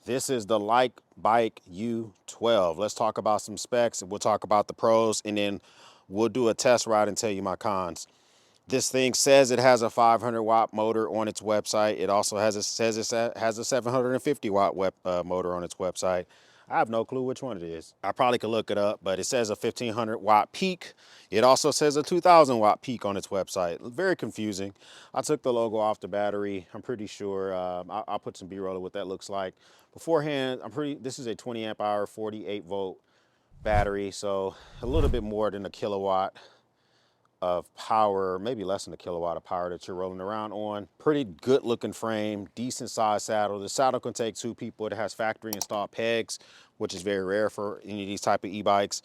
This is the Like Bike U12. Let's talk about some specs. We'll talk about the pros, and then we'll do a test ride and tell you my cons. This thing says it has a 500 watt motor on its website. It also says it has a 750 watt motor on its website. I have no clue which one it is. I probably could look it up, but it says a 1500 watt peak. It also says a 2000 watt peak on its website. Very confusing. I took the logo off the battery. I'm pretty sure I'll put some B-roll of what that looks like. Beforehand, this is a 20 amp hour, 48 volt battery. So a little bit more than a kilowatt of power, maybe less than a kilowatt of power that you're rolling around on. Pretty good looking frame, decent size saddle. The saddle can take 2 people. It has factory installed pegs, which is very rare for any of these type of e-bikes.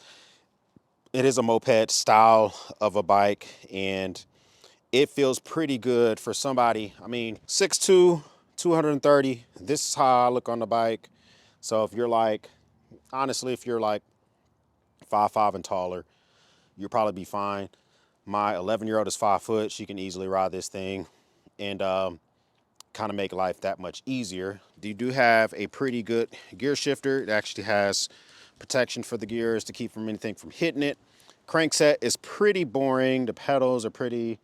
It is a moped style of a bike, and it feels pretty good for somebody. I mean, 6'2", 230. This is how I look on the bike. So if you're like, honestly, if you're like 5'5" and taller, you'll probably be fine. My 11-year-old is 5 foot. She can easily ride this thing and kind of make life that much easier. You do have a pretty good gear shifter. It actually has protection for the gears to keep from anything from hitting it. Crankset is pretty boring. The pedals are pretty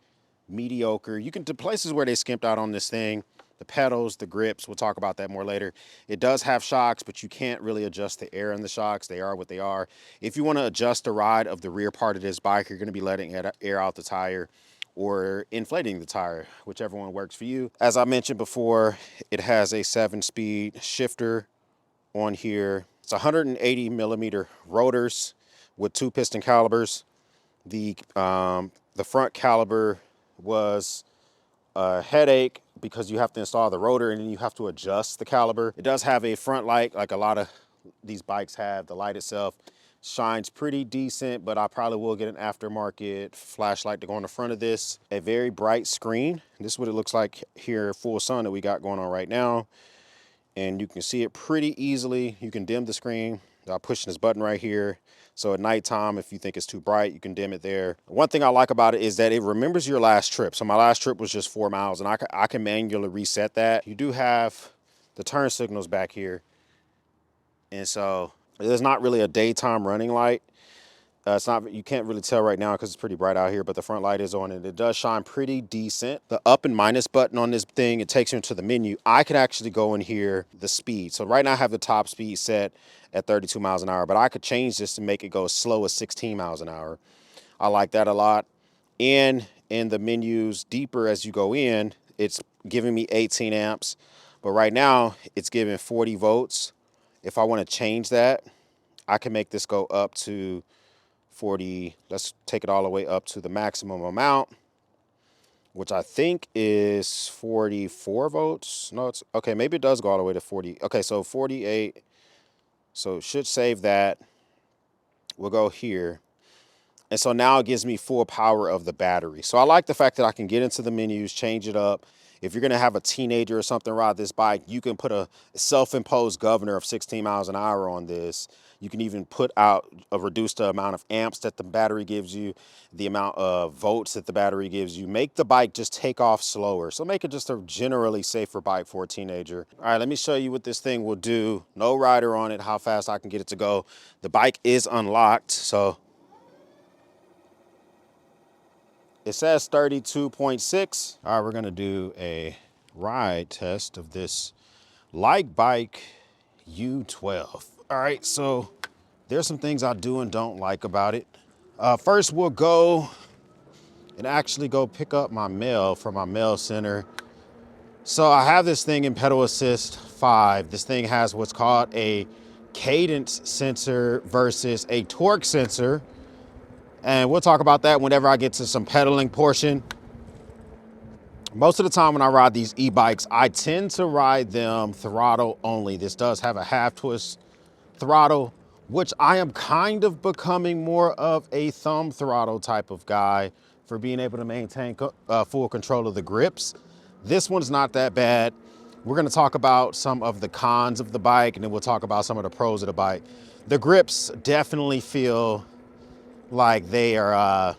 mediocre. The places where they skimped out on this thing, the pedals, the grips, we'll talk about that more later. It does have shocks, but you can't really adjust the air in the shocks. They are what they are. If you want to adjust the ride of the rear part of this bike, you're going to be letting air out the tire or inflating the tire, whichever one works for you. As I mentioned before, it has a 7-speed shifter on here. It's 180 millimeter rotors with 2 piston calibers. The front caliber was a headache because you have to install the rotor and then you have to adjust the caliber. It does have a front light, like a lot of these bikes have. The light itself shines pretty decent, but I probably will get an aftermarket flashlight to go on the front of this. A very bright screen. This is what it looks like here, full sun that we got going on right now. And you can see it pretty easily. You can dim the screen by pushing this button right here. So at nighttime, if you think it's too bright, you can dim it there. One thing I like about it is that it remembers your last trip. So my last trip was just 4 miles, and I can manually reset that. You do have the turn signals back here. And so there's not really a daytime running light. You can't really tell right now because it's pretty bright out here, but the front light is on and it does shine pretty decent. The up and minus button on this thing, it takes you into the menu. I could actually go in here, the speed. So right now I have the top speed set at 32 miles an hour, but I could change this to make it go as slow as 16 miles an hour. I like that a lot. And in the menus deeper as you go in, it's giving me 18 amps, but right now it's giving 40 volts. If I want to change that, I can make this go up to 40. Let's take it all the way up to the maximum amount, which I think is 44 volts. No, it's okay. Maybe it does go all the way to 40. Okay, so 48. So it should save that. We'll go here. And so now it gives me full power of the battery. So I like the fact that I can get into the menus, change it up. If you're going to have a teenager or something ride this bike, you can put a self-imposed governor of 16 miles an hour on this. You can even put out a reduced amount of amps that the battery gives you, the amount of volts that the battery gives you. Make the bike just take off slower. So make it just a generally safer bike for a teenager. All right, let me show you what this thing will do. No rider on it, how fast I can get it to go. The bike is unlocked, so it says 32.6. All right, we're gonna do a ride test of this Like Bike U12. All right, so there's some things I do and don't like about it. First, we'll go and actually go pick up my mail from my mail center. So I have this thing in pedal assist 5. This thing has what's called a cadence sensor versus a torque sensor. And we'll talk about that whenever I get to some pedaling portion. Most of the time when I ride these e-bikes, I tend to ride them throttle only. This does have a half twist throttle, which I am kind of becoming more of a thumb throttle type of guy for being able to maintain full control of the grips. This one's not that bad. We're gonna talk about some of the cons of the bike, and then we'll talk about some of the pros of the bike. The grips definitely feel like they are,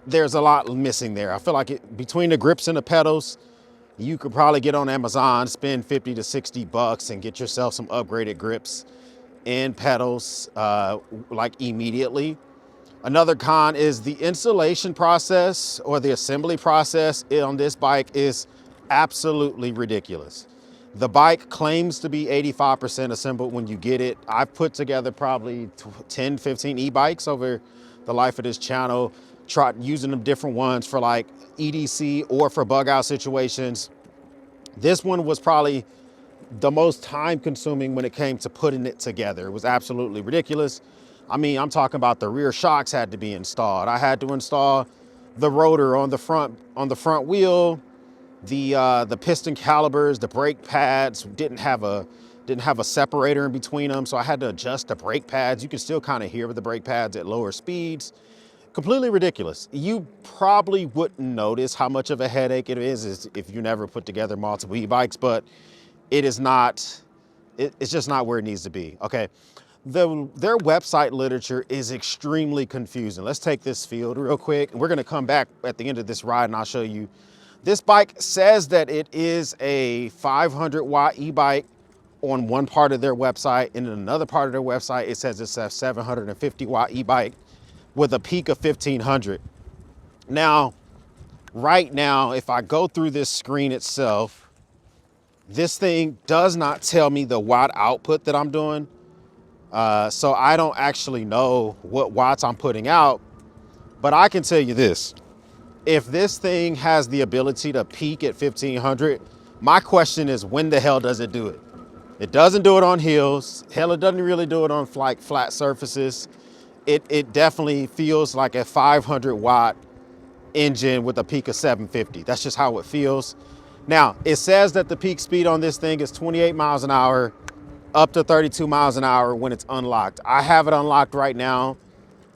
there's a lot missing there. I feel like between the grips and the pedals, You could probably get on Amazon, spend 50 to 60 bucks and get yourself some upgraded grips and pedals like immediately. Another con is the installation process or the assembly process on this bike is absolutely ridiculous. The bike claims to be 85% assembled when you get it. I've put together probably 10, 15 e-bikes over the life of this channel, tried using them different ones for like EDC or for bug out situations. This one was probably the most time consuming when it came to putting it together. It was absolutely ridiculous. I mean, I'm talking about the rear shocks had to be installed. I had to install the rotor on the front wheel, the piston calipers, the brake pads didn't have a separator in between them, so I had to adjust the brake pads. You can still kind of hear the brake pads at lower speeds. Completely ridiculous. You probably wouldn't notice how much of a headache it is if you never put together multiple e-bikes, but it is not, it's just not where it needs to be, okay? Their website literature is extremely confusing. Let's take this field real quick. We're gonna come back at the end of this ride and I'll show you. This bike says that it is a 500 watt e-bike on one part of their website, and in another part of their website, it says it's a 750 watt e-bike with a peak of 1500. Now, right now, if I go through this screen itself, this thing does not tell me the watt output that I'm doing. So I don't actually know what watts I'm putting out, but I can tell you this. If this thing has the ability to peak at 1500, my question is, when the hell does it do it? It doesn't do it on hills. Hell, it doesn't really do it on like flat surfaces. It definitely feels like a 500 watt engine with a peak of 750. That's just how it feels. Now, it says that the peak speed on this thing is 28 miles an hour, up to 32 miles an hour when it's unlocked. I have it unlocked right now,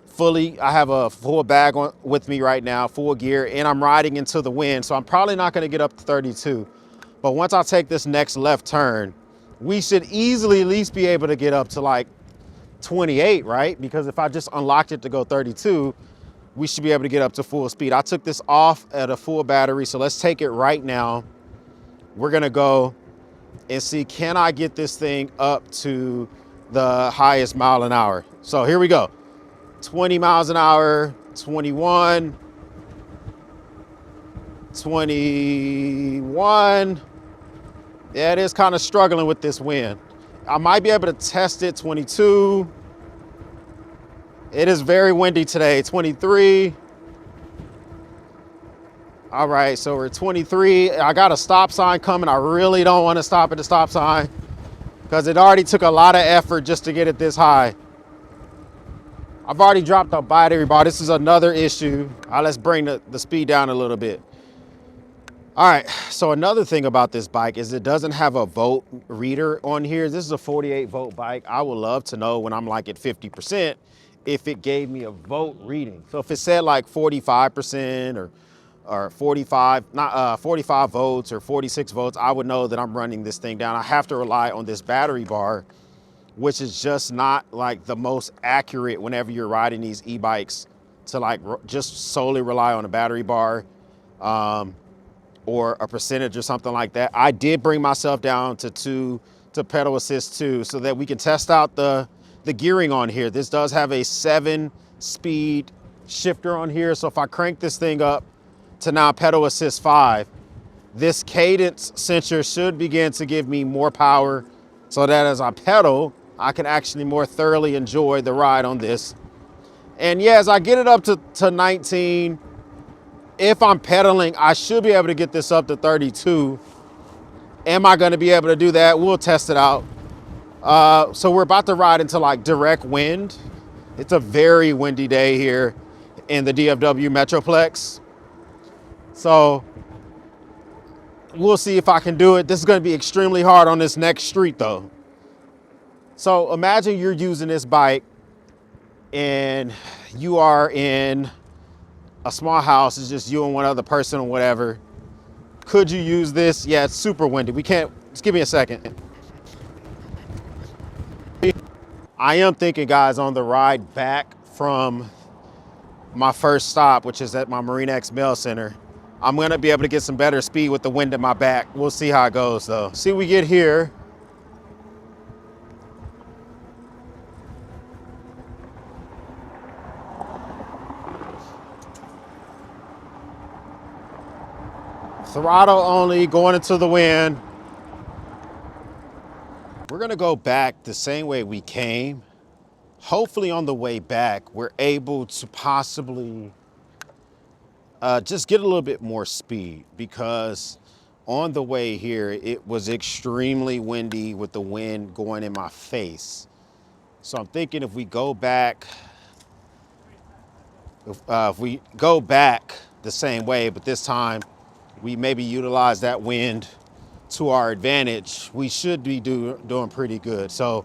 fully. I have a full bag with me right now, full gear, and I'm riding into the wind, so I'm probably not gonna get up to 32. But once I take this next left turn, we should easily at least be able to get up to like 28, right? Because if I just unlocked it to go 32, we should be able to get up to full speed. I took this off at a full battery, so let's take it right now. We're gonna go and see, can I get this thing up to the highest mile an hour? So here we go. 20 miles an hour, 21, 21. Yeah, it is kind of struggling with this wind. I might be able to test it, 22. It is very windy today, 23. All right, so we're 23. I got a stop sign coming. I really don't want to stop at the stop sign because it already took a lot of effort just to get it this high. I've already dropped the battery bar. This is another issue. Let's bring the speed down a little bit. All right, so another thing about this bike is it doesn't have a volt reader on here. This is a 48 volt bike. I would love to know when I'm like at 50% if it gave me a volt reading. So if it said like 45% or 45, not 45 volts or 46 volts, I would know that I'm running this thing down. I have to rely on this battery bar, which is just not like the most accurate whenever you're riding these e-bikes, to like just solely rely on a battery bar or a percentage or something like that. I did bring myself down to 2 to pedal assist 2 so that we can test out the gearing on here. This does have a 7-speed shifter on here. So if I crank this thing up to now pedal assist 5, this cadence sensor should begin to give me more power so that as I pedal, I can actually more thoroughly enjoy the ride on this. And yeah, as I get it up to 19, if I'm pedaling, I should be able to get this up to 32. Am I gonna be able to do that? We'll test it out. So we're about to ride into like direct wind. It's a very windy day here in the DFW Metroplex. So we'll see if I can do it. This is gonna be extremely hard on this next street though. So imagine you're using this bike and you are in a small house. It's just you and one other person or whatever. Could you use this? Yeah, it's super windy. We can't, just give me a second. I am thinking, guys, on the ride back from my first stop, which is at my Marine X Mail Center, I'm gonna be able to get some better speed with the wind in my back. We'll see how it goes though. See, we get here. Throttle only, going into the wind. We're gonna go back the same way we came. Hopefully on the way back, we're able to possibly just get a little bit more speed, because on the way here, it was extremely windy with the wind going in my face. So I'm thinking if we go back, if we go back the same way, but this time we maybe utilize that wind to our advantage, we should be doing pretty good. So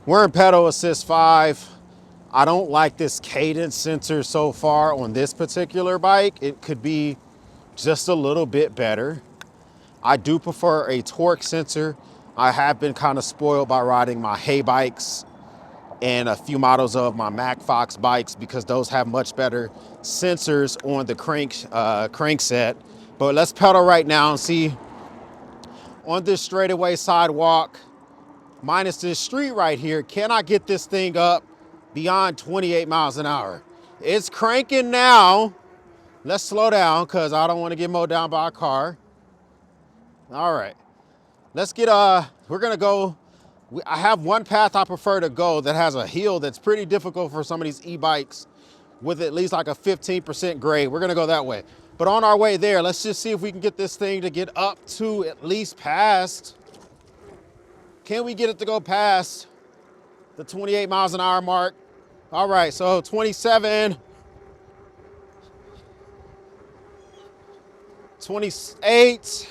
we're in pedal assist 5. I don't like this cadence sensor so far on this particular bike. It could be just a little bit better. I do prefer a torque sensor. I have been kind of spoiled by riding my hay bikes and a few models of my Mac Fox bikes, because those have much better sensors on the crankset. But let's pedal right now and see on this straightaway sidewalk, minus this street right here, can I get this thing up beyond 28 miles an hour? It's cranking now. Let's slow down because I don't want to get mowed down by a car. All right, let's get, we're gonna go. I have one path I prefer to go that has a hill that's pretty difficult for some of these e-bikes with at least like a 15% grade. We're gonna go that way. But on our way there, let's just see if we can get this thing to get up to at least past. Can we get it to go past the 28 miles an hour mark? All right, so 27, 28,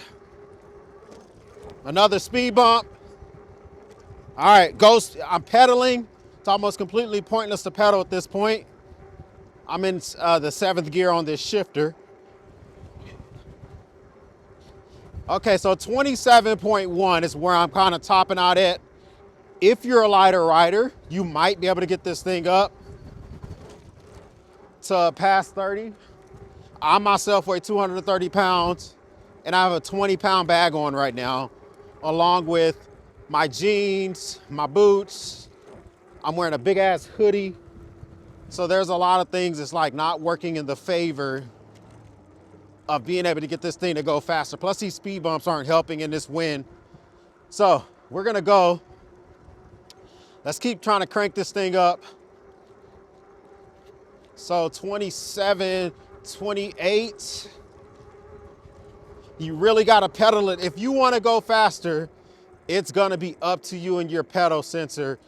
another speed bump. All right, Ghost, I'm pedaling. It's almost completely pointless to pedal at this point. I'm in the 7th gear on this shifter. Okay, so 27.1 is where I'm kind of topping out at. If you're a lighter rider, you might be able to get this thing up to past 30. I myself weigh 230 pounds, and I have a 20-pound bag on right now, along with my jeans, my boots. I'm wearing a big ass hoodie. So there's a lot of things that's like not working in the favor of being able to get this thing to go faster. Plus these speed bumps aren't helping in this wind. So we're gonna go. Let's keep trying to crank this thing up. So 27, 28. You really gotta pedal it. If you wanna go faster, it's gonna be up to you and your pedal sensor,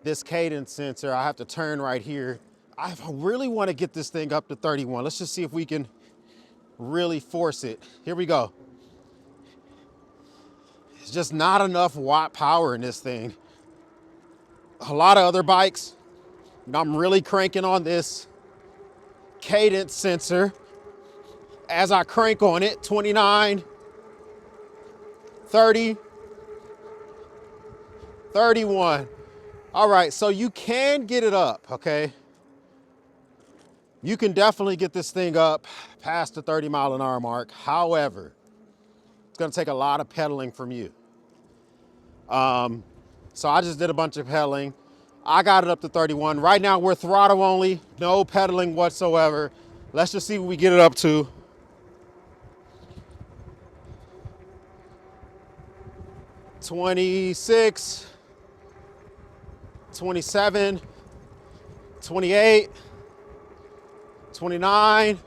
this cadence sensor. I have to turn right here. I really wanna get this thing up to 31. Let's just see if we can really force it. Here we go. It's just not enough watt power in this thing. A lot of other bikes, I'm really cranking on this cadence sensor. As I crank on it, 29, 30, 31. All right, so you can get it up, okay? You can definitely get this thing up past the 30 mile an hour mark. However, it's gonna take a lot of pedaling from you. So I just did a bunch of pedaling. I got it up to 31. Right now we're throttle only, no pedaling whatsoever. Let's just see what we get it up to. 26, 27, 28, 29,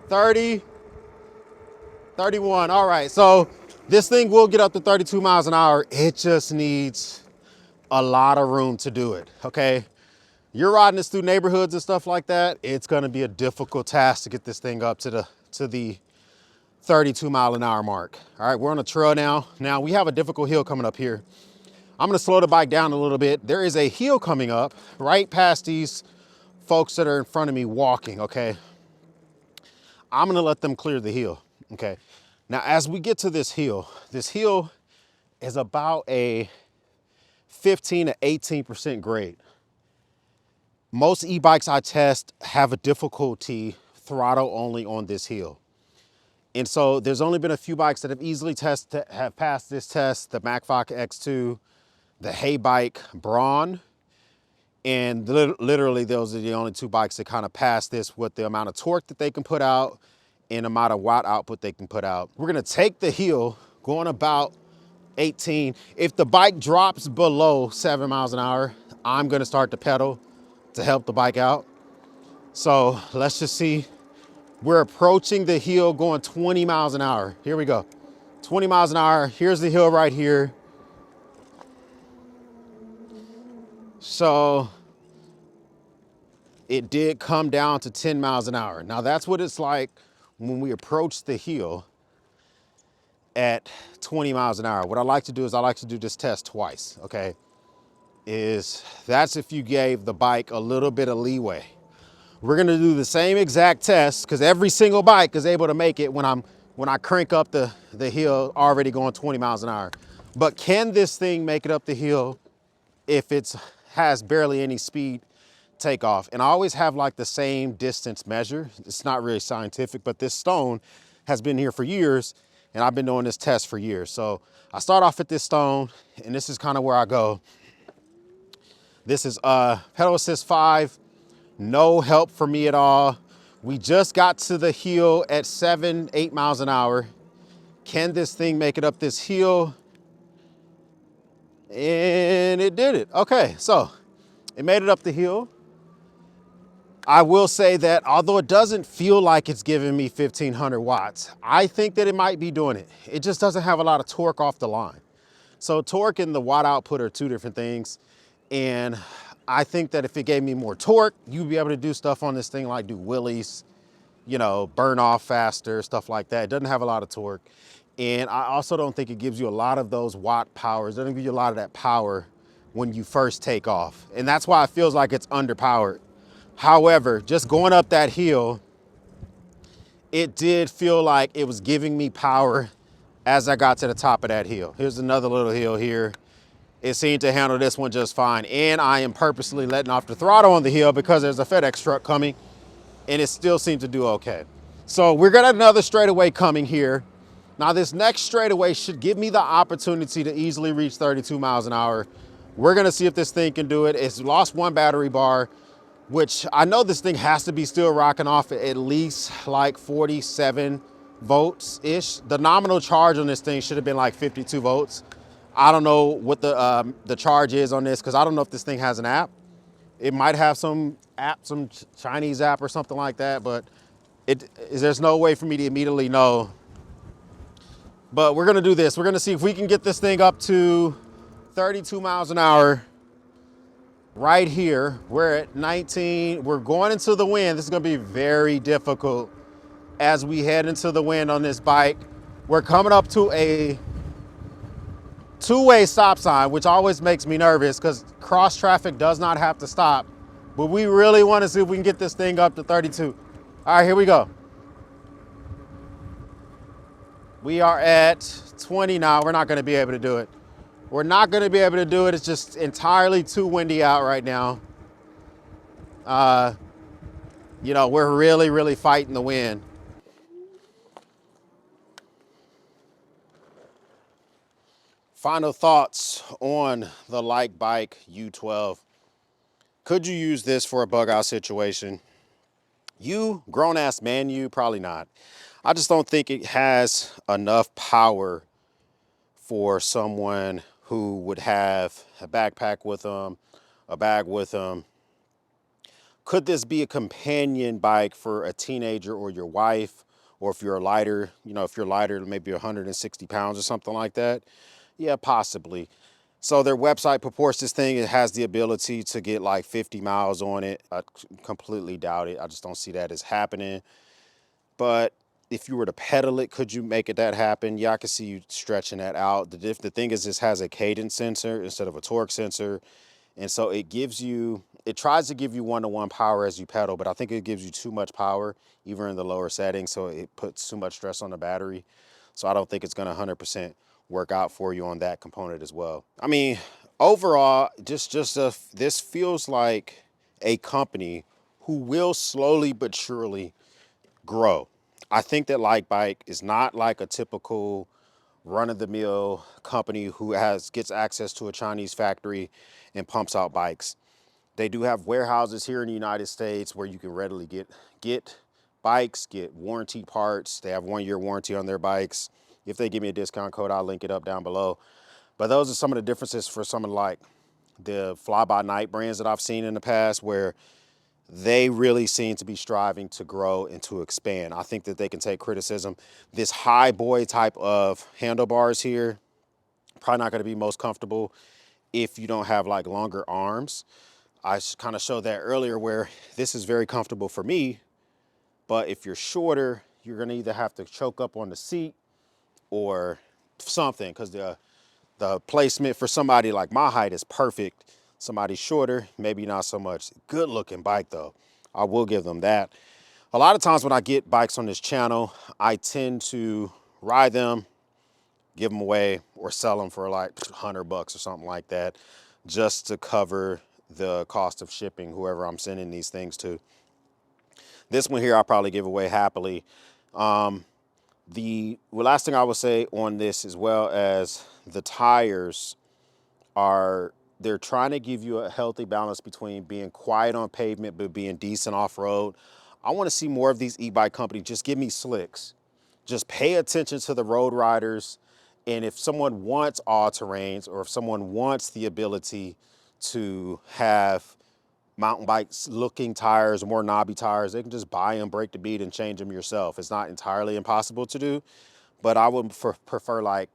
30, 31. All right, so this thing will get up to 32 miles an hour. It just needs a lot of room to do it, okay? You're riding this through neighborhoods and stuff like that, it's gonna be a difficult task to get this thing up to the 32 mile an hour mark. All right, we're on a trail now. Now we have a difficult hill coming up here. I'm gonna slow the bike down a little bit. There is a hill coming up right past these folks that are in front of me walking, okay? I'm gonna let them clear the hill, okay? Now, as we get to this hill is about a 15 to 18% grade. Most e-bikes I test have a difficulty throttle only on this hill. And so there's only been a few bikes that have easily have passed this test: the MacFoc X2, the Hay Bike Braun, and literally those are the only two bikes that kind of pass this with the amount of torque that they can put out and amount of watt output they can put out. We're gonna take the hill going about 18. If the bike drops below 7 miles an hour, I'm gonna start to pedal to help the bike out. So let's just see. We're approaching the hill going 20 miles an hour. Here we go. 20 miles an hour. Here's the hill right here. So it did come down to 10 miles an hour. Now that's what it's like when we approach the hill at 20 miles an hour. What I like to do is I like to do this test twice, okay? That's if you gave the bike a little bit of leeway. We're gonna do the same exact test because every single bike is able to make it when I crank up the hill already going 20 miles an hour. But can this thing make it up the hill if it has barely any speed takeoff? And I always have like the same distance measure. It's not really scientific, but this stone has been here for years and I've been doing this test for years. So I start off at this stone and this is kind of where I go. This is pedal assist 5, no help for me at all. We just got to the hill at 7, 8 miles an hour. Can this thing make it up this hill? And it did it. Okay, so it made it up the hill. I will say that although it doesn't feel like it's giving me 1500 watts, I think that it might be doing it. It just doesn't have a lot of torque off the line. So torque and the watt output are two different things. And I think that if it gave me more torque, you'd be able to do stuff on this thing like do wheelies, you know, burn off faster, stuff like that. It doesn't have a lot of torque. And I also don't think it gives you a lot of those watt powers. It doesn't give you a lot of that power when you first take off. And that's why it feels like it's underpowered. However, just going up that hill, it did feel like it was giving me power as I got to the top of that hill. Here's another little hill here. It seemed to handle this one just fine. And I am purposely letting off the throttle on the hill because there's a FedEx truck coming and it still seemed to do okay. So we're gonna another straightaway coming here. Now this next straightaway should give me the opportunity to easily reach 32 miles an hour. We're gonna see if this thing can do it. It's lost one battery bar, which I know this thing has to be still rocking off at least like 47 volts-ish. The nominal charge on this thing should have been like 52 volts. I don't know what the charge is on this because I don't know if this thing has an app. It might have some app, some Chinese app or something like that, but there's no way for me to immediately know. But we're gonna do this. We're gonna see if we can get this thing up to 32 miles an hour right here. We're at 19. We're going into the wind. This is gonna be very difficult as we head into the wind on this bike. We're coming up to a two-way stop sign, which always makes me nervous because cross traffic does not have to stop. But we really want to see if we can get this thing up to 32. All right, here we go. We are at 20 now. We're not going to be able to do it. We're not going to be able to do it. It's just entirely too windy out right now. You know, we're really, really fighting the wind. Final thoughts on the Like Bike U12. Could you use this for a bug out situation? You, grown-ass man, you, probably not. I just don't think it has enough power for someone who would have a backpack with them, a bag with them. Could this be a companion bike for a teenager or your wife? Or if you're lighter, you know, if you're lighter, maybe 160 pounds or something like that? Yeah, possibly. So their website purports this thing, it has the ability to get like 50 miles on it. I completely doubt it. I just don't see that as happening. But if you were to pedal it, could you make it that happen? Yeah, I could see you stretching that out. The thing is, this has a cadence sensor instead of a torque sensor. And so it tries to give you one-to-one power as you pedal, but I think it gives you too much power, even in the lower settings. So it puts too much stress on the battery. So I don't think it's gonna 100% work out for you on that component as well. I mean, overall, this feels like a company who will slowly but surely grow. I think that Like Bike is not like a typical run-of-the-mill company who gets access to a Chinese factory and pumps out bikes. They do have warehouses here in the United States where you can readily get bikes, get warranty parts. They have 1-year warranty on their bikes. If they give me a discount code, I'll link it up down below. But those are some of the differences for some of like the fly-by-night brands that I've seen in the past, where they really seem to be striving to grow and to expand. I think that they can take criticism. This high boy type of handlebars here, probably not going to be most comfortable if you don't have like longer arms. I kind of showed that earlier where this is very comfortable for me, but if you're shorter, you're going to either have to choke up on the seat or something, because the placement for somebody like my height is perfect. Somebody shorter, maybe not so much. Good looking bike though. I will give them that. A lot of times when I get bikes on this channel, I tend to ride them, give them away, or sell them for like $100 or something like that, just to cover the cost of shipping whoever I'm sending these things to. This one here I'll probably give away happily. The last thing I would say on this, as well as the tires, they're trying to give you a healthy balance between being quiet on pavement but being decent off-road. I want to see more of these e-bike companies just give me slicks. Just pay attention to the road riders. And if someone wants all-terrains, or if someone wants the ability to have mountain bikes looking tires, more knobby tires, they can just buy them, break the bead, and change them yourself. It's not entirely impossible to do, but I would prefer like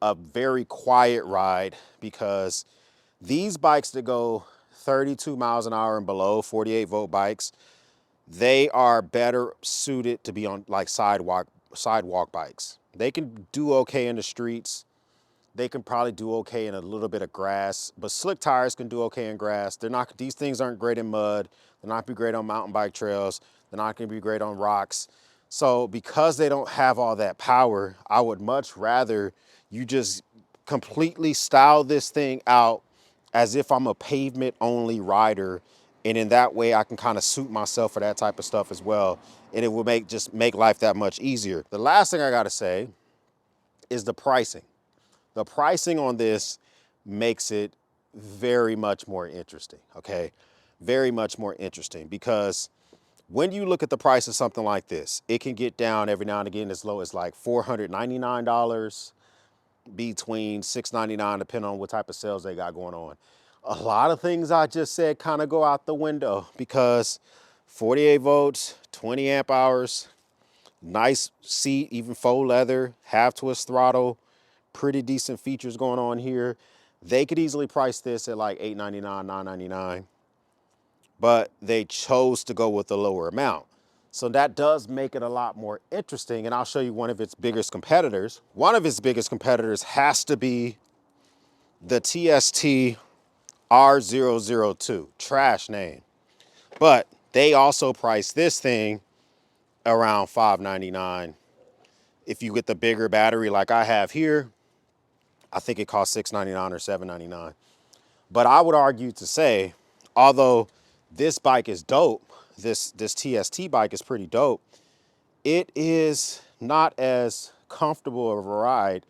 a very quiet ride, because these bikes that go 32 miles an hour and below, 48 volt bikes, they are better suited to be on like sidewalk bikes. They can do okay in the streets. They can probably do okay in a little bit of grass, but slick tires can do okay in grass. These things aren't great in mud. They're not gonna be great on mountain bike trails. They're not gonna be great on rocks. So because they don't have all that power, I would much rather you just completely style this thing out as if I'm a pavement only rider. And in that way, I can kind of suit myself for that type of stuff as well. And it will make life that much easier. The last thing I gotta say is the pricing. The pricing on this makes it very much more interesting, okay? Very much more interesting, because when you look at the price of something like this, it can get down every now and again as low as like $499, between $699, depending on what type of sales they got going on. A lot of things I just said kind of go out the window, because 48 volts, 20 amp hours, nice seat, even faux leather, half twist throttle, pretty decent features going on here. They could easily price this at like $899, $999, but they chose to go with a lower amount. So that does make it a lot more interesting. And I'll show you one of its biggest competitors. One of its biggest competitors has to be the TST R002, trash name. But they also price this thing around $599. If you get the bigger battery like I have here, I think it costs $699 or $799. But I would argue to say, although this bike is dope, this TST bike is pretty dope, it is not as comfortable of a ride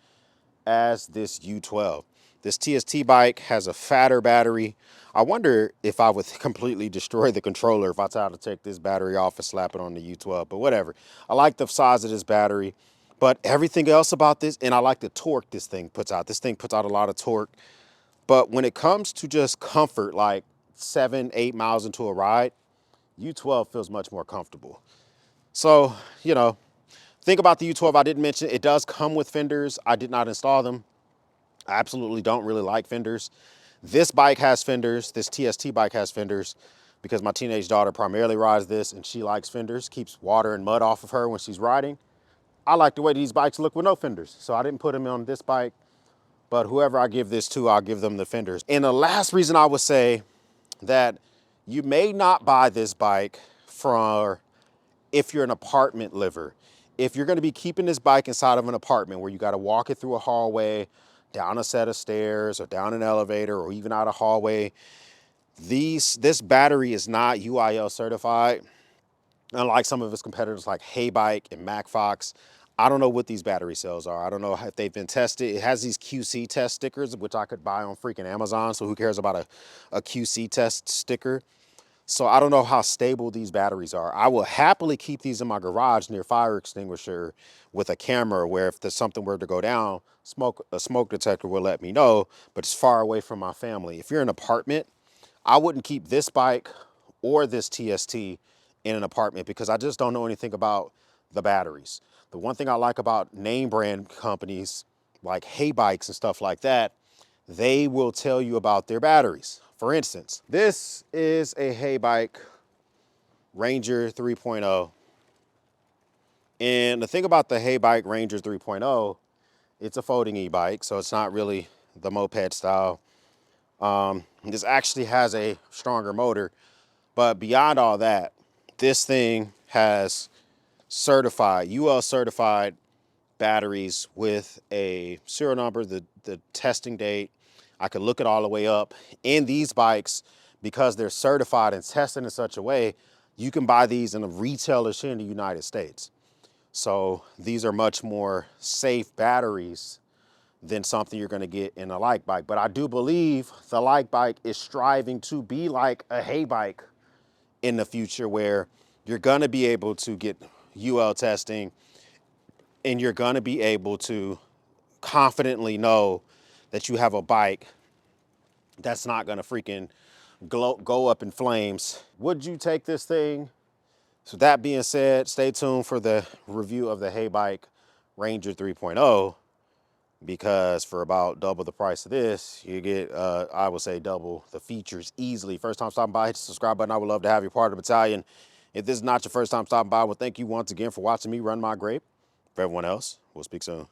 as this U12. This TST bike has a fatter battery. I wonder if I would completely destroy the controller if I tried to take this battery off and slap it on the U12, but whatever. I like the size of this battery, but everything else about this, and I like the torque this thing puts out. This thing puts out a lot of torque, but when it comes to just comfort, like 7-8 miles into a ride, U12 feels much more comfortable. So, you know, think about the U12. I didn't mention it does come with fenders. I did not install them. I absolutely don't really like fenders. This bike has fenders. This TST bike has fenders because my teenage daughter primarily rides this and she likes fenders, keeps water and mud off of her when she's riding. I like the way these bikes look with no fenders, so I didn't put them on this bike, but whoever I give this to, I'll give them the fenders. And the last reason I would say that you may not buy this bike for if you're an apartment liver. If you're gonna be keeping this bike inside of an apartment where you gotta walk it through a hallway, down a set of stairs, or down an elevator, or even out a hallway, this battery is not UIL certified. Unlike some of its competitors like Haybike and MacFox, I don't know what these battery cells are. I don't know if they've been tested. It has these QC test stickers, which I could buy on freaking Amazon. So who cares about a QC test sticker? So I don't know how stable these batteries are. I will happily keep these in my garage near fire extinguisher with a camera where if there's something were to go down, a smoke detector will let me know, but it's far away from my family. If you're in an apartment, I wouldn't keep this bike or this TST in an apartment because I just don't know anything about the batteries. The one thing I like about name brand companies like Hay Bikes and stuff like that, they will tell you about their batteries. For instance, this is a Hay Bike Ranger 3.0. And the thing about the Hay Bike Ranger 3.0, it's a folding e-bike, so it's not really the moped style. This actually has a stronger motor, but beyond all that, this thing has UL certified batteries with a serial number, the testing date. I could look it all the way up. And these bikes, because they're certified and tested in such a way, you can buy these in a retailer here in the United States. So these are much more safe batteries than something you're gonna get in a light bike. But I do believe the light bike is striving to be like a hay bike in the future where you're gonna be able to get UL testing and you're gonna be able to confidently know that you have a bike that's not gonna freaking go up in flames. Would you take this thing? So that being said, stay tuned for the review of the Hay Bike Ranger 3.0 because for about double the price of this, you get, I would say double the features easily. First time stopping by, hit the subscribe button. I would love to have you part of the battalion. If this is not your first time stopping by, well, thank you once again for watching me run my grape. For everyone else, we'll speak soon.